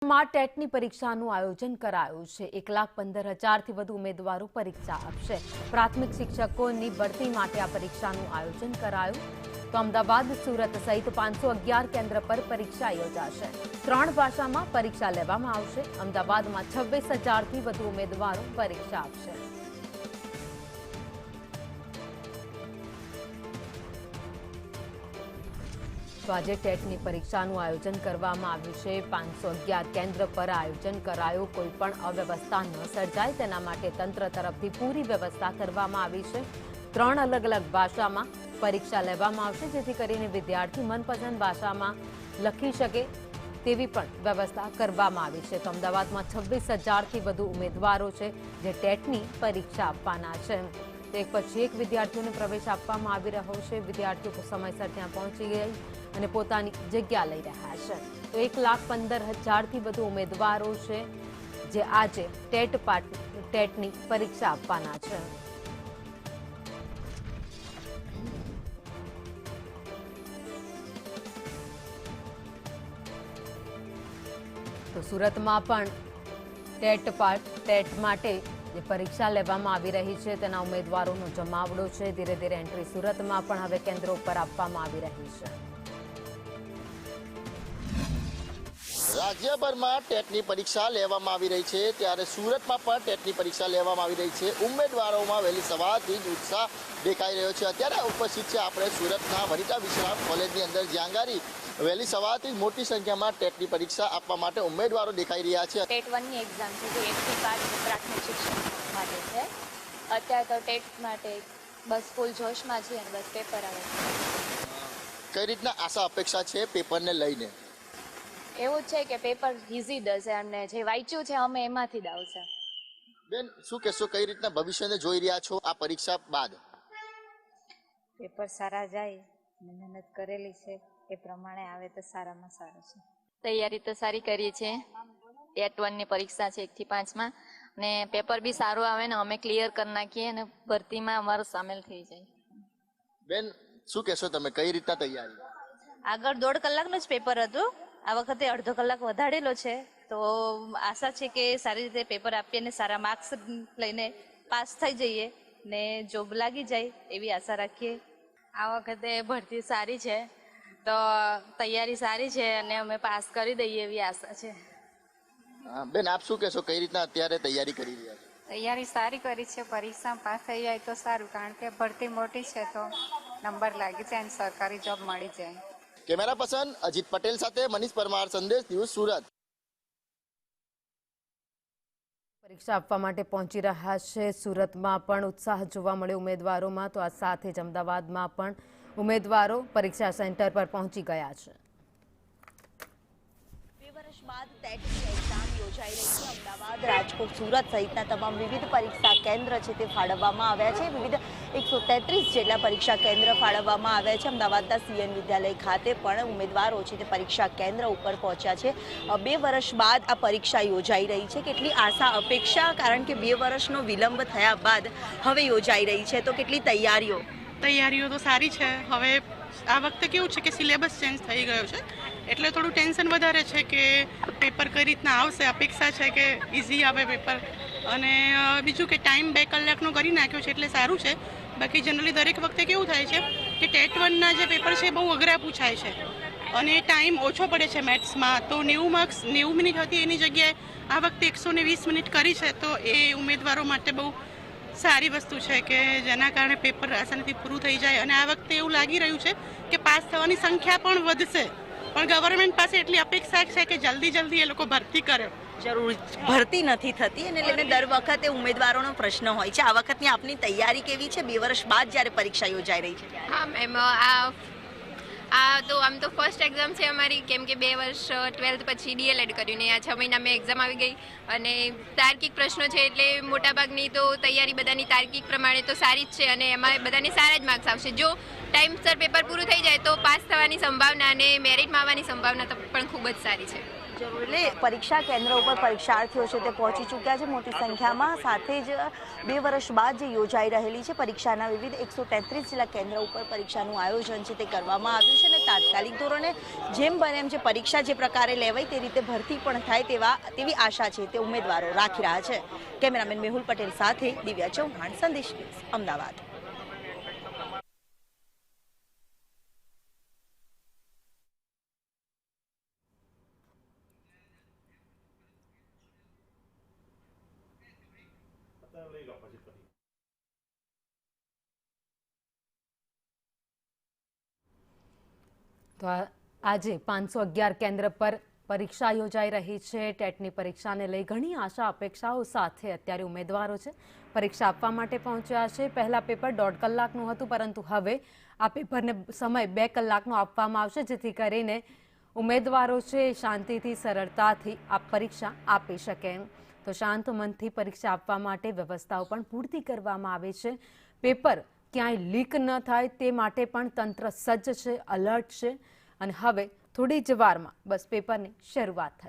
સુરતમાં ટેટની પરીક્ષાનું આયોજન કરાયું છે। 1,15,000થી વધુ ઉમેદવારો પરીક્ષા આપશે। પ્રાથમિક શિક્ષકોની ભરતી માટે આ પરીક્ષાનું આયોજન કરાયું। તો અમદાવાદ, સુરત સહિત 511 કેન્દ્ર પર પરીક્ષા યોજાશે। 3 ભાષામાં પરીક્ષા લેવામાં આવશે। અમદાવાદમાં 26,000થી વધુ ઉમેદવારો પરીક્ષા આપશે। તો આજે ટેટની પરીક્ષાનું આયોજન કરવામાં આવ્યું છે। 511 કેન્દ્ર પર આયોજન કરાયું। કોઈપણ અવ્યવસ્થા ન સર્જાય તેના માટે તંત્ર તરફથી પૂરી વ્યવસ્થા કરવામાં આવી છે। 3 અલગ અલગ ભાષામાં પરીક્ષા લેવામાં આવશે, જેથી કરીને વિદ્યાર્થી મનપસંદ ભાષામાં લખી શકે તેવી પણ વ્યવસ્થા કરવામાં આવી છે। તો અમદાવાદમાં 26,000થી વધુ ઉમેદવારો છે જે ટેટની પરીક્ષા આપવાના છે। તો એક પછી એક વિદ્યાર્થીઓને પ્રવેશ આપવામાં આવી રહ્યો છે। વિદ્યાર્થીઓ સમયસર ત્યાં પહોંચી ગઈ અને પોતાની જગ્યા લઈ રહ્યા છે। તો 1,15,000થી વધુ ઉમેદવારો છે જે આજે ટેટની પરીક્ષા આપવાના છે। તો સુરતમાં પણ ટેટ માટે જે પરીક્ષા લેવામાં આવી રહી છે તેના ઉમેદવારોનો જમાવડો છે। ધીરે ધીરે એન્ટ્રી સુરતમાં પણ હવે કેન્દ્રો પર આપવામાં આવી રહી છે। રાજ્યભરમાં ટેટની પરીક્ષા લેવામાં આવી રહી છે, ત્યારે સુરતમાં પણ ટેટની પરીક્ષા લેવામાં આવી રહી છે। ઉમેદવારોમાં વહેલી સવારથી જ ઉત્સાહ દેખાઈ રહ્યો છે। અત્યારે ઉપસ્થિત છે આપણે સુરતના વનિતા વિશ્રામ કોલેજની અંદર, જ્યાં ગાડી વહેલી સવારથી મોટી સંખ્યામાં ટેટની પરીક્ષા આપવા માટે ઉમેદવારો દેખાઈ રહ્યા છે। ટેટ 1ની એક્ઝામ છે જે 1 થી 5 પ્રાથમિક શિક્ષણ માટે છે। અત્યારે તો ટેટ માટે બસ ફૂલ જોશમાં છે અને બસ પેપર આવે છે। કઈ રીતના આશા અપેક્ષા છે પેપરને લઈને? એવું છે કે પેપર ઇઝી જશે અને જે વાંચ્યું છે અમે એમાંથી જ આવશે। બેન, શું કહેશો, કઈ રીતના ભવિષ્યને જોઈ રહ્યા છો આ પરીક્ષા બાદ? પેપર સારા જાય, મહેનત કરેલી છે એ પ્રમાણે આવે તો સારામાં સારું છે। તૈયારી તો સારી કરી છે। ટેટ 1ની પરીક્ષા છે 1 થી 5માં અને પેપર બી સારું આવે ને અમે ક્લિયર કરી નાખીએ અને ભરતીમાં અમારો સામેલ થઈ જાય। બેન, શું કહેશો તમે, કઈ રીતના તૈયારી? આગળ 1.5 કલાકનું જ પેપર હતું, આ વખતે અડધો કલાક વધારેલો છે। તો આશા છે કે સારી રીતે પેપર આપીએ અને સારા માર્ક્સ લઈને પાસ થઈ જઈએ ને જોબ લાગી જાય એવી આશા રાખીએ। આ વખતે ભરતી સારી છે તો તૈયારી સારી છે અને અમે પાસ કરી દઈએ એવી આશા છે। બેન, આપ શું કહેશો, કઈ રીતના અત્યારે તૈયારી કરી રહ્યા છો? તૈયારી સારી કરી છે। પરીક્ષામાં પાસ થઈ જાય તો સારું, કારણ કે ભરતી મોટી છે તો નંબર લાગી જાય અને સરકારી જોબ મળી જાય। કેમેરા પર્સન અજીત પટેલ સાથે મનીષ પરમાર, સંદેશ ન્યૂઝ, સુરત। પરીક્ષા આપવા માટે પહોંચી રહ્યા છે। સુરતમાં પણ ઉત્સાહ જોવા મળ્યો ઉમેદવારોમાં। તો આ સાથે જ અમદાવાદમાં પણ ઉમેદવારો પરીક્ષા સેન્ટર પર પહોંચી ગયા છે। 2 વર્ષ બાદ ટેટની એક્ઝામ યોજાઈ રહી છે। અમદાવાદ, રાજકોટ, સુરત સહિતના તમામ વિવિધ પરીક્ષા કેન્દ્ર છે તે ફાળવવામાં આવ્યા છે। વિવિધ 133 જેટલા પરીક્ષા કેન્દ્ર ફાળવવામાં આવ્યા છે। અમદાવાદના સીએન વિદ્યાલય ખાતે પણ ઉમેદવારો છે તે પરીક્ષા કેન્દ્ર ઉપર પહોંચ્યા છે। 2 વર્ષ બાદ આ પરીક્ષા યોજાઈ રહી છે। કેટલી આશા અપેક્ષા, કારણ કે 2 વર્ષનો વિલંબ થયા બાદ હવે યોજાઈ રહી છે, તો કેટલી તૈયારીઓ તો સારી છે। હવે આ વખતે કેવું છે કે સિલેબસ ચેન્જ થઈ ગયો છે, એટલે થોડું ટેન્શન વધારે છે કે પેપર કઈ રીતના આવશે। અપેક્ષા છે કે ઇઝી આવે પેપર, અને બીજું કે ટાઈમ 2 કલાકનો કરી નાખ્યો છે એટલે સારું છે। બાકી જનરલી દરેક વખતે કેવું થાય છે કે ટેટ 1ના જે પેપર છે બહુ અઘરા પૂછાય છે અને ટાઈમ ઓછો પડે છે મેથ્સમાં। તો 90 માર્ક્સ 90 મિનિટ હતી એની જગ્યાએ આ વખતે 120 મિનિટ કરી છે। તો એ ઉમેદવારો માટે બહુ સારી વસ્તુ છે કે જેના કારણે પેપર આસાનીથી પૂરું થઈ જાય। અને આ વખતે એવું લાગી રહ્યું છે કે પાસ થવાની સંખ્યા પણ વધશે, પણ ગવર્મેન્ટ પાસે એટલી અપેક્ષા છે કે જલ્દી એ લોકો ભરતી કરે। જરૂર ભરતી નથી થતી અને લઈને દર વખતે ઉમેદવારોનો પ્રશ્ન હોય છે। આ વખતની આપની તૈયારી કેવી છે 2 વર્ષ બાદ જ્યારે પરીક્ષા યોજાઈ રહી છે? હા મેમ, તો આમ તો ફર્સ્ટ એક્ઝામ છે અમારી, કેમ કે 2 વર્ષ 12th પછી ડીએલએડ કર્યું ને આ 6 મહિના મેં એક્ઝામ આવી ગઈ અને તાર્કિક પ્રશ્નો છે એટલે મોટાભાગની તો તૈયારી બધાની તાર્કિક પ્રમાણે તો સારી જ છે અને એમાં બધાને સારા જ માર્ક્સ આવશે। જો ટાઈમસર પેપર પૂરું થઈ જાય તો પાસ થવાની સંભાવના અને મેરિટમાં આવવાની સંભાવના તો પણ ખૂબ જ સારી છે। એટલે પરીક્ષા કેન્દ્ર ઉપર પરીક્ષાર્થીઓ છે તે પહોંચી ચૂક્યા છે મોટી સંખ્યામાં. સાથે જ 2 વર્ષ બાદ જે યોજાઈ રહેલી છે પરીક્ષાના વિવિધ 133 જેટલા કેન્દ્ર ઉપર પરીક્ષાનું આયોજન છે તે કરવામાં આવ્યું છે અને તાત્કાલિક ધોરણે જેમ બને એમ જે પરીક્ષા જે પ્રકારે લેવાય તે રીતે ભરતી પણ થાય તેવી આશા છે તે ઉમેદવારો રાખી રહ્યા છે. કેમેરામેન મેહુલ પટેલ સાથે દિવ્યા ચૌહાણ, સંદેશ ન્યૂઝ, અમદાવાદ. તો આજે 511 કેન્દ્ર પર પરીક્ષા યોજાઈ રહી છે. ટેટની પરીક્ષાને લઈ ઘણી આશા અપેક્ષાઓ સાથે અત્યારે ઉમેદવારો છે પરીક્ષા આપવા માટે પહોંચ્યા છે. પહેલા પેપર 1.5 કલાકનું હતું, પરંતુ હવે આ પેપરને સમય 2 કલાકનો આપવામાં આવશે, જેથી કરીને ઉમેદવારો છે શાંતિથી સરળતાથી આ પરીક્ષા આપી શકે. તો શાંત મનથી પરીક્ષા આપવા માટે વ્યવસ્થાઓ પણ પૂરતી કરવામાં આવી છે. પેપર ક્યાંય લીક ન થાય તે માટે પણ તંત્ર સજ્જ છે, અલર્ટ છે અને હવે થોડી જ વારમાં બસ પેપરની શરૂઆત થશે.